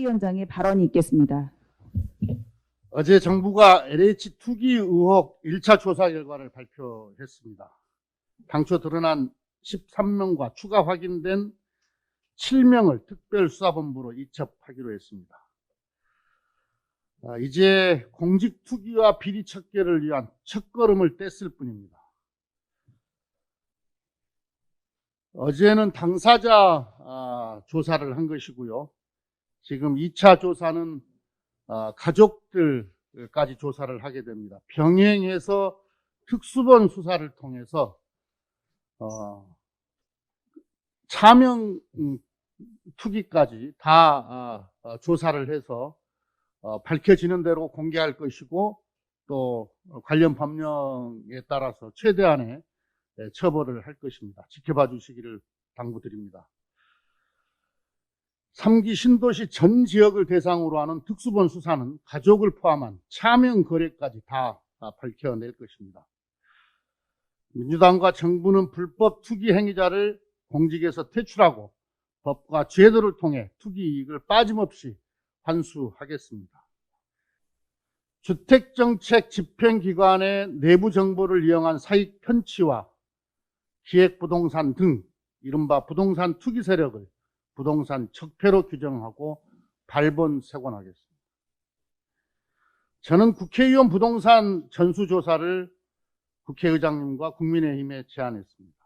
비대위원장의 발언이 있겠습니다. 어제 정부가 LH 투기 의혹 1차 조사 결과를 발표했습니다. 당초 드러난 13명과 추가 확인된 7명을 특별수사본부로 이첩하기로 했습니다. 이제 공직 투기와 비리 척결을 위한 첫걸음을 뗐을 뿐입니다. 어제는 당사자 조사를 한 것이고요. 지금 2차 조사는 가족들까지 조사를 하게 됩니다. 병행해서 특수본 수사를 통해서 차명 투기까지 다 조사를 해서 밝혀지는 대로 공개할 것이고, 또 관련 법령에 따라서 최대한의 처벌을 할 것입니다. 지켜봐 주시기를 당부드립니다. 3기 신도시 전 지역을 대상으로 하는 특수본 수사는 가족을 포함한 차명 거래까지 다 밝혀낼 것입니다. 민주당과 정부는 불법 투기 행위자를 공직에서 퇴출하고 법과 제도를 통해 투기 이익을 빠짐없이 환수하겠습니다. 주택정책 집행기관의 내부 정보를 이용한 사익 편취와 기획부동산 등 이른바 부동산 투기 세력을 부동산 적폐로 규정하고 발본색원하겠습니다. 저는 국회의원 부동산 전수조사를 국회의장님과 국민의힘에 제안했습니다.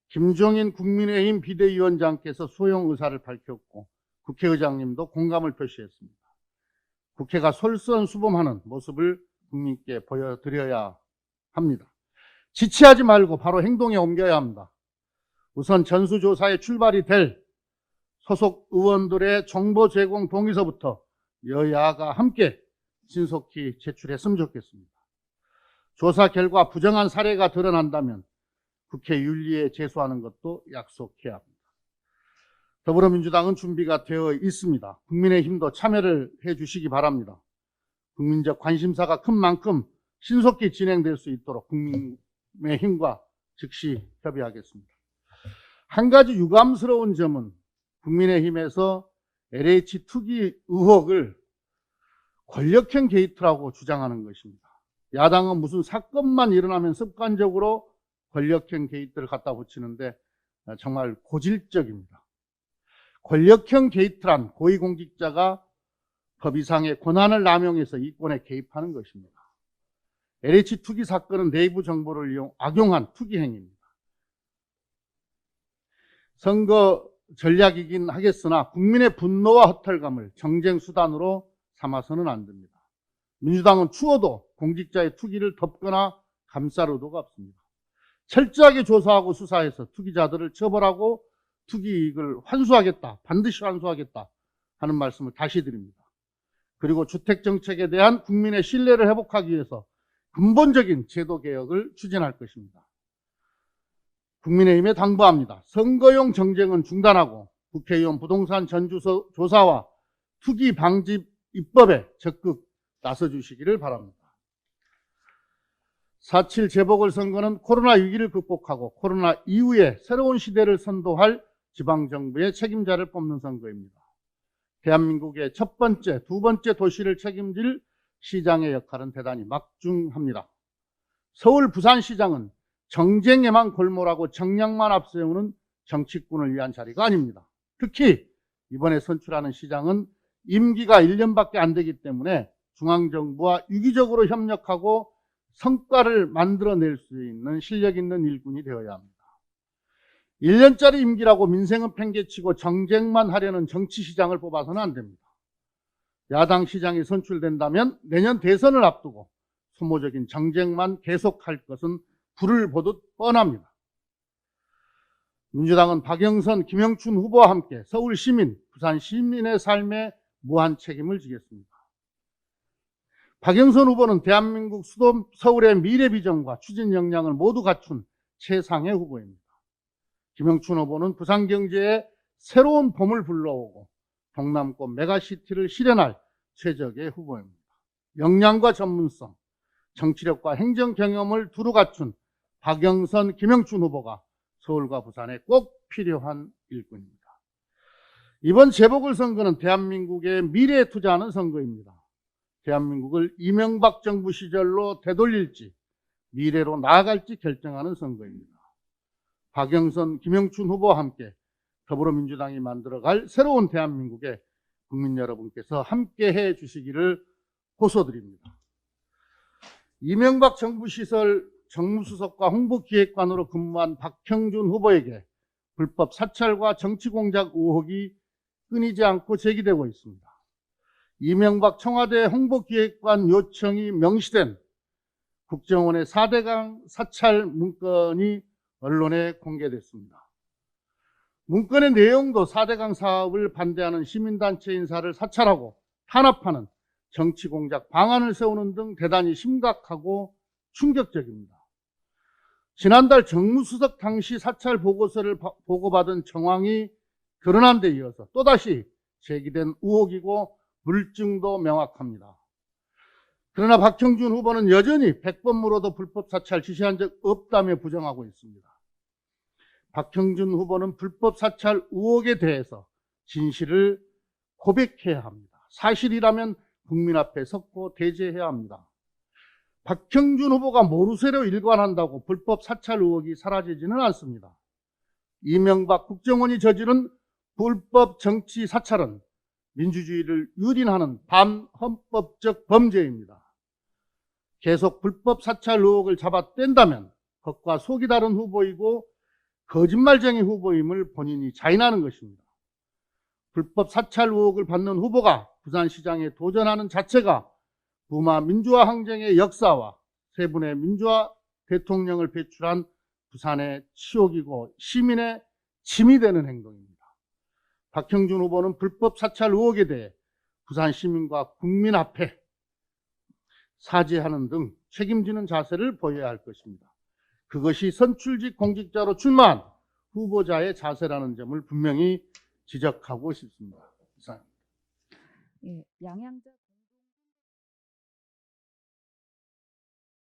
김종인 국민의힘 비대위원장께서 수용 의사를 밝혔고 국회의장님도 공감을 표시했습니다. 국회가 솔선수범하는 모습을 국민께 보여드려야 합니다. 지체하지 말고 바로 행동에 옮겨야 합니다. 우선 전수조사에 출발이 될 소속 의원들의 정보 제공 동의서부터 여야가 함께 신속히 제출했으면 좋겠습니다. 조사 결과 부정한 사례가 드러난다면 국회 윤리에 제소하는 것도 약속해야 합니다. 더불어민주당은 준비가 되어 있습니다. 국민의힘도 참여를 해 주시기 바랍니다. 국민적 관심사가 큰 만큼 신속히 진행될 수 있도록 국민의힘과 즉시 협의하겠습니다. 한 가지 유감스러운 점은 국민의힘에서 LH 투기 의혹을 권력형 게이트라고 주장하는 것입니다. 야당은 무슨 사건만 일어나면 습관적으로 권력형 게이트를 갖다 붙이는데 정말 고질적입니다. 권력형 게이트란 고위공직자가 법 이상의 권한을 남용해서 이권에 개입하는 것입니다. LH 투기 사건은 내부 정보를 악용한 투기 행위입니다. 선거 전략이긴 하겠으나 국민의 분노와 허탈감을 정쟁 수단으로 삼아서는 안 됩니다. 민주당은 추워도 공직자의 투기를 덮거나 감쌀 의도가 없습니다. 철저하게 조사하고 수사해서 투기자들을 처벌하고 투기 이익을 환수하겠다, 반드시 환수하겠다 하는 말씀을 다시 드립니다. 그리고 주택정책에 대한 국민의 신뢰를 회복하기 위해서 근본적인 제도 개혁을 추진할 것입니다. 국민의힘에 당부합니다. 선거용 정쟁은 중단하고 국회의원 부동산 전수조사와 투기 방지 입법에 적극 나서주시기를 바랍니다. 4.7 재보궐선거는 코로나 위기를 극복하고 코로나 이후에 새로운 시대를 선도할 지방정부의 책임자를 뽑는 선거입니다. 대한민국의 첫 번째, 두 번째 도시를 책임질 시장의 역할은 대단히 막중합니다. 서울, 부산시장은 정쟁에만 골몰하고 정량만 앞세우는 정치꾼을 위한 자리가 아닙니다. 특히 이번에 선출하는 시장은 임기가 1년밖에 안 되기 때문에 중앙정부와 유기적으로 협력하고 성과를 만들어낼 수 있는 실력 있는 일꾼이 되어야 합니다. 1년짜리 임기라고 민생은 팽개치고 정쟁만 하려는 정치시장을 뽑아서는 안 됩니다. 야당 시장이 선출된다면 내년 대선을 앞두고 소모적인 정쟁만 계속할 것은 불을 보듯 뻔합니다. 민주당은 박영선, 김영춘 후보와 함께 서울 시민, 부산 시민의 삶에 무한 책임을 지겠습니다. 박영선 후보는 대한민국 수도 서울의 미래 비전과 추진 역량을 모두 갖춘 최상의 후보입니다. 김영춘 후보는 부산 경제에 새로운 봄을 불러오고 동남권 메가시티를 실현할 최적의 후보입니다. 역량과 전문성, 정치력과 행정 경험을 두루 갖춘 박영선, 김영춘 후보가 서울과 부산에 꼭 필요한 일꾼입니다. 이번 재보궐선거는 대한민국의 미래에 투자하는 선거입니다. 대한민국을 이명박 정부 시절로 되돌릴지 미래로 나아갈지 결정하는 선거입니다. 박영선, 김영춘 후보와 함께 더불어민주당이 만들어갈 새로운 대한민국에 국민 여러분께서 함께해 주시기를 호소드립니다. 이명박 정부 시절 정무수석과 홍보기획관으로 근무한 박형준 후보에게 불법 사찰과 정치공작 의혹이 끊이지 않고 제기되고 있습니다. 이명박 청와대 홍보기획관 요청이 명시된 국정원의 4대강 사찰 문건이 언론에 공개됐습니다. 문건의 내용도 4대강 사업을 반대하는 시민단체 인사를 사찰하고 탄압하는 정치공작 방안을 세우는 등 대단히 심각하고 충격적입니다. 지난달 정무수석 당시 사찰 보고서를 보고받은 정황이 드러난 데 이어서 또다시 제기된 의혹이고 물증도 명확합니다. 그러나 박형준 후보는 여전히 100번 물어도 불법 사찰 지시한 적 없다며 부정하고 있습니다. 박형준 후보는 불법 사찰 의혹에 대해서 진실을 고백해야 합니다. 사실이라면 국민 앞에 섰고 대제해야 합니다. 박형준 후보가 모르쇠로 일관한다고 불법 사찰 의혹이 사라지지는 않습니다. 이명박 국정원이 저지른 불법 정치 사찰은 민주주의를 유린하는 반헌법적 범죄입니다. 계속 불법 사찰 의혹을 잡아뗀다면 겉과 속이 다른 후보이고 거짓말쟁이 후보임을 본인이 자인하는 것입니다. 불법 사찰 의혹을 받는 후보가 부산시장에 도전하는 자체가 부마 민주화 항쟁의 역사와 세 분의 민주화 대통령을 배출한 부산의 치욕이고 시민의 짐이 되는 행동입니다. 박형준 후보는 불법 사찰 의혹에 대해 부산 시민과 국민 앞에 사죄하는 등 책임지는 자세를 보여야 할 것입니다. 그것이 선출직 공직자로 출마한 후보자의 자세라는 점을 분명히 지적하고 싶습니다. 이상. 예, 양양자